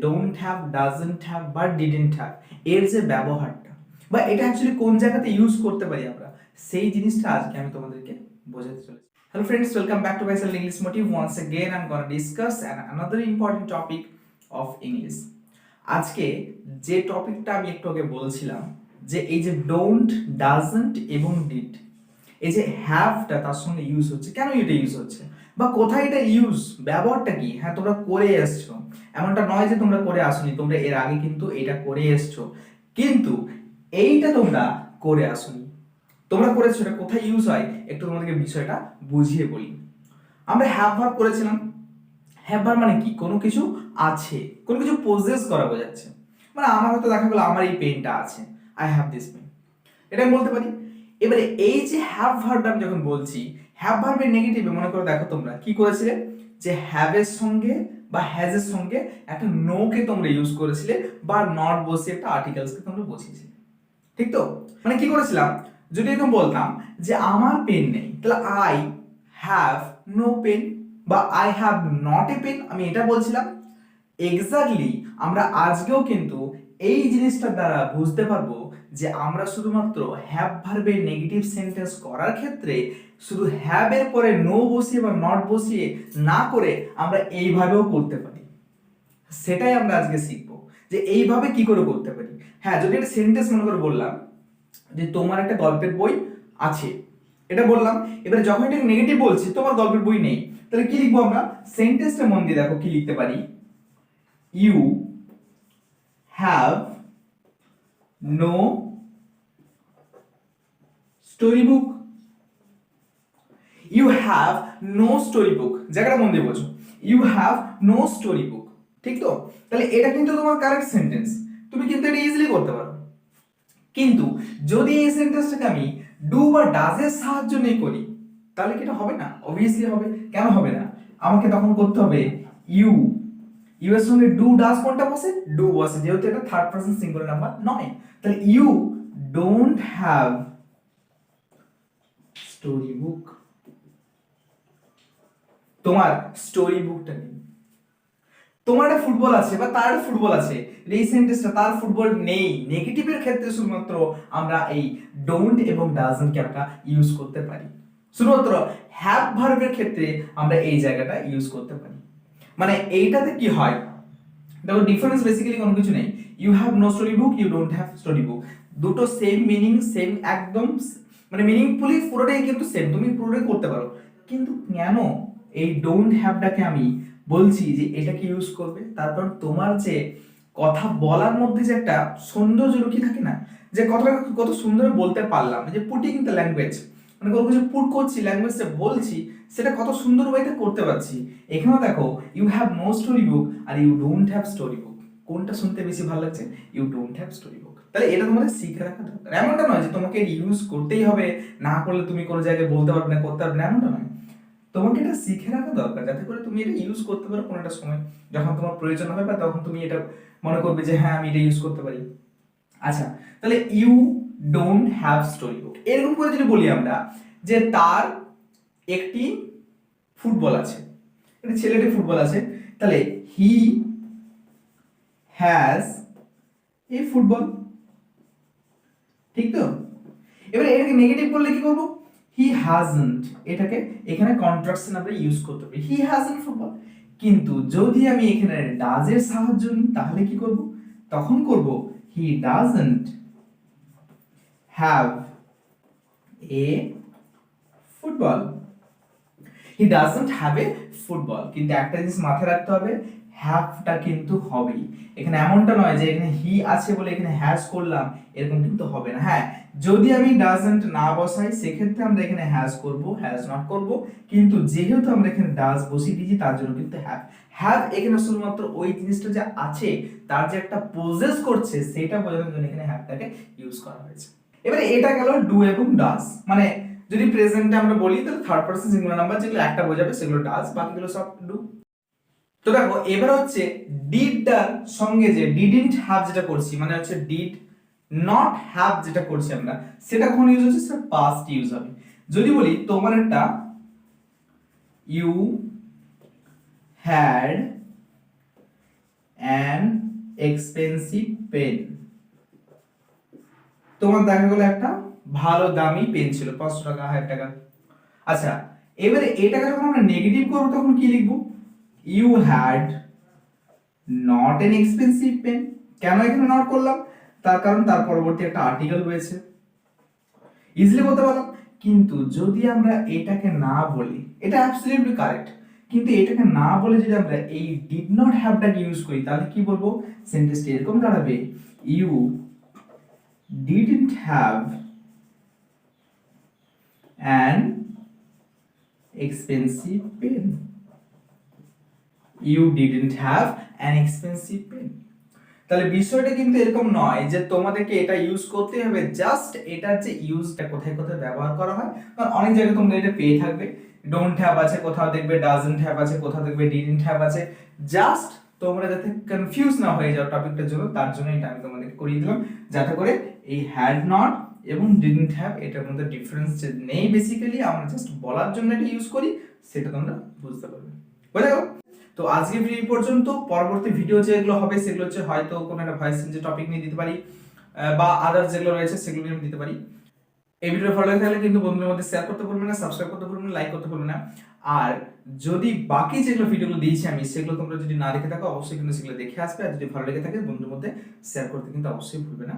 Don't have, doesn't have বা didn't have এর যে ব্যবহারটা বা এটা অ্যাকচুয়ালি কোন জায়গাতে ইউজ করতে পারি আমরা, সেই জিনিসটা আজকে আমি তোমাদেরকে বোঝাতে চলেছি। Hello friends, welcome back to myself English Motive. Once again I'm going to discuss another important topic of English. আজকে যে টপিকটা আমি একটু আগে বলছিলাম যে এই যে ডোন্ট, ডাজন্ট এবং ডিড, এই যে হ্যাভটা তার সঙ্গে ইউজ হচ্ছে, কেন এটা ইউজ হচ্ছে বা কোথায় এটা ইউজ, ব্যবহারটা কি। হ্যাঁ, তোমরা করে এসছো, এমনটা নয় যে তোমরা করে আসোনি, তোমরা এর আগে কিন্তু এটা করে এসছো, কিন্তু এইটা তোমরা করে আসোনি। তোমরা করেছো, এটা কোথায় ইউজ হয় একটু তোমাদেরকে বিষয়টা বুঝিয়ে বলি। আমরা হ্যাভ ভার্ব করেছিলাম। হ্যাভ ভার্ব মানে কি, কোনো কিছু আছে, কোনো কিছু পজেস করা বোঝাচ্ছে। মানে আমার হয়তো দেখা গেলো আমার এই পেনটা আছে, আই হ্যাভ দিস পেন, এটা আমি বলতে পারি। এবারে এই যে হ্যাভ ভার্বটা আমি যখন বলছি, হ্যাভ ভার্বের নেগেটিভে মনে করে দেখো তোমরা কি করেছিলে, যে হ্যাভ এর সঙ্গে বা হ্যাজ এর সঙ্গে একটা নো কে তোমরা ইউজ করেছিলে বা নট বসিয়ে একটা আর্টিকেলস কে তোমরা বসিয়েছিলে, ঠিক তো? মানে কি করেছিলাম, যদি এরকম বলতাম যে আমার পেন নেই, তাহলে আই হ্যাভ নো পেন বা I have not a pen, আমি এটা বলছিলাম। এক্স্যাক্টলি আমরা আজকেও কিন্তু এই জিনিসটার দ্বারা বুঝতে পারবো যে আমরা শুধুমাত্র হ্যাভ ভার্বের নেগেটিভ সেন্টেন্স করার ক্ষেত্রে শুধু হ্যাভ এর পরে নো বসিয়ে বা নট বসিয়ে না করে আমরা এইভাবেও করতে পারি। সেটাই আমরা আজকে শিখবো যে এইভাবে কি করে করতে পারি। হ্যাঁ, যদি একটা সেন্টেন্স মনে করে বললাম যে তোমার একটা গল্পের বই আছে, এটা বললাম। এবারে যখন এটা নেগেটিভ বলছি, তোমার গল্পের বই নেই, তাহলে কি লিখবো আমরা? সেন্টেন্সটা মন দিয়ে দেখো কি লিখতে পারি, you have no story book. You have no story book, জায়গাটা মন দিয়ে বোঝো, you have no story book, ঠিক তো? তাহলে এটা কিন্তু তোমার কারেক্ট সেন্টেন্স, তুমি কিন্তু এটা ইজিলি করতে পারো। কিন্তু যদি এই সেন্টেন্সটাকে আমি ডু বা ডাজ এর সাহায্য নিয়ে করি, তাহলে কি এটা হবে না? অবভিয়াসলি হবে। কেন হবে না? আমাকে তখন করতে হবে ইউ, ইউ এর সঙ্গে ডু ডাজ কোনটা বসে? ডু বসে, যেহেতু এটা থার্ড পারসন সিঙ্গুলার নাম্বার নয়। তাহলে you don't have story book, তোমার স্টোরি বুকটা নেই। তোমার একটা ফুটবল আছে বা তার ফুটবল আছে, এই সেন্টেন্সটা তার ফুটবল নেই, নেগেটিভের ক্ষেত্রে শুধুমাত্র আমরা এই ডোন্ট এবং ডাজন্ট কে আমরা ইউজ করতে পারি। শুধুমাত্র হ্যাভ ভার্বের ক্ষেত্রে আমরা এই জায়গাটা ইউজ করতে পারি। মানে এইটাতে কি হয় দেখো, ডিফারেন্স বেসিক্যালি কোনো কিছু নেই। You have no story book, you don't have story book, দুটো সেম মিনিং, সেম একদম, মানে মিনিংফুলি পুরোটাই কিন্তু সেম, তুমি পুরোটাই করতে পারো। কিন্তু কেন এই ডোন্ট হ্যাভটাকে আমি বলছি যে এটাকে ইউজ করবে? তারপর তোমার যে কথা বলার মধ্যে যে একটা সৌন্দর্য লুকিয়ে থাকে না, যে কথাটা কত সুন্দর বলতে পারলাম, যে পুটিং দ্য ল্যাঙ্গুয়েজ, মানে কোনো কিছু পুট করছি, ল্যাঙ্গুয়েজটা বলছি, সেটা কত সুন্দর ওয়েতে করতে পারছি। এখানেও দেখো you have no story book আর you don't have story book, কোনটা শুনতে বেশি ভালো লাগছে? You don't have story book. তাহলে এটা তোমাদের শিখে রাখা দরকার। এমনটা নয় যে তোমাকে ইউজ করতেই হবে, না করলে তুমি কোনো জায়গায় বলতে পারবে না, করতে পারবে না, এমনটা নয়। তোমাকে এটা শিখে রাখা দরকার, যাতে করে তুমি এটা ইউজ করতে পারো কোনো একটা সময়, যখন তোমার প্রয়োজন হবে বা তখন তুমি এটা মনে করবে যে হ্যাঁ আমি এটা ইউজ করতে পারি। আচ্ছা, তাহলে you don't have story book, এরকম করে যদি বলি আমরা যে তার একটি ফুটবল আছে, একটা ছেলেটির ফুটবল আছে, তাহলে হি হ্যাজ এ ফুটবল, ঠিক তো? এবারে এটাকে নেগেটিভ করলে কি করব? হি হ্যাজন্ট, এটাকে এখানে কন্ট্রাকশন আমরা ইউজ করতে পারি, হি হ্যাজন্ট ফুটবল। কিন্তু যদি আমি এখানে ডাজ এর সাহায্য নিই, তাহলে কি করব? তখন করব he doesn't have a football, he doesn't have a football. কিন্তু একটা জিনিস মাথায় রাখতে হবে, হ্যাভটা কিন্তু হবেই এখানে, এমনটা নয় যে এখানে হি আছে বলে এখানে হ্যাজ করলাম, এরকম কিন্তু হবে না। হ্যাঁ, যদি আমি ডাজন্ট না বসাই সেক্ষেত্রে আমরা এখানে হ্যাজ করব, হ্যাজ নট করব, কিন্তু যেহেতু আমরা এখানে ডাজ বসিয়ে দিয়েছি তার জন্য কিন্তু হ্যাভ। হ্যাভ এখানে শুধুমাত্র ওই জিনিসটা যে আছে তার যে একটা পজেস করছে সেটা বোঝানোর জন্য এখানে হ্যাভটাকে ইউজ করা হয়েছে। এবারে এটা গেল ডু এবং ডাজ, মানে যদি প্রেজেন্টে আমরা বলি তাহলে থার্ড পারসন সিঙ্গুলার নাম্বার যেগুলো একটা বোঝাবে সেগুলো ডাজ, বাকিগুলো সব ডু। তো দেখো এবার হচ্ছে ডিডটার সঙ্গে যে ডিডন্ট হ্যাভ যেটা করছি, মানে হচ্ছে ডিড নট হ্যাভ যেটা করছি আমরা, সেটা কখন ইউজ হচ্ছে? সেটা পাস্ট ইউজ হবে। যদি বলি তোমার একটা you had a football, you had a football, কিন্তু যদি আমি এখানে ডাজের সাহায্য নিই তাহলে কি করব? তখন করব he hasn't a football, an expensive pen. তোমার দেখা গেল একটা ভালো দামি পেন ছিল, 500 টাকা 1000 টাকা। আচ্ছা, এবারে এটাকে যখন আমরা নেগেটিভ করব তখন কি লিখব? You had not an expensive pen. কেন এখানে নট করলাম? তার কারণ তার পরবর্তী একটা আর্টিকেল রয়েছে, ইজিলি বলতে পারলাম। কিন্তু যদি আমরা এটাকে না বলি, এটা অ্যাবসলিউটলি কারেক্ট, কিন্তু এটাকে না বলে যদি আমরা এই ডিড নট হ্যাভটাকে ইউজ করি তাহলে কি বলবো? সেন্টেন্সটা এরকম দাঁড়াবে, you didn't have an expensive pen. You didn't have an expensive pen. তাহলে বিষয়টা কিন্তু এরকম নয় যে তোমাদেরকে এটা ইউজ করতে হবে, জাস্ট এটার যে ইউজটা কোথায় কোথায় ব্যবহার করা হয়, কারণ অনেক জায়গায় তোমরা এটা পেয়ে থাকবে। ডোন্ট হ্যাভ আছে, কোথাও দেখবে ডাজন্ট হ্যাভ আছে, কোথাও দেখবে ডিডন্ট হ্যাভ আছে। জাস্ট তোমরা যাতে কনফিউজ না হয়ে যাও টপিকটার জন্য, তার জন্য এটা আমি তোমাদেরকে করিয়ে দিলাম, যাতে করে এই হ্যাড নট এবং ডিডন্ট হ্যাভ এটার মধ্যে ডিফারেন্স নেই। বেসিক্যালি আমরা জাস্ট বলার জন্য এটা ইউজ করি, সেটা তোমরা বুঝতে পারবে। বুঝে গেল? তো আজকে ভিডিও পর্যন্ত। পরবর্তী ভিডিও যেগুলো হবে সেগুলো হচ্ছে হয়তো কোনো একটা ভয়েস চেঞ্জের টপিক নিয়ে দিতে পারি, বা আদার্স যেগুলো রয়েছে সেগুলো নিয়ে দিতে পারি। এই ভিডিও ভালো লাগে থাকলে কিন্তু বন্ধুদের মধ্যে শেয়ার করতে ভুলবেন না, সাবস্ক্রাইব করতে ভুলবেন না, লাইক করতে ভুলবেন না। আর যদি বাকি যেগুলো ভিডিওগুলো দিয়েছি আমি, সেগুলো তোমরা যদি না দেখে থাকো অবশ্যই কিন্তু সেগুলো দেখে আসবে। আর যদি ভালো লেগে থাকে বন্ধুদের মধ্যে শেয়ার করতে কিন্তু অবশ্যই ভুলবে না।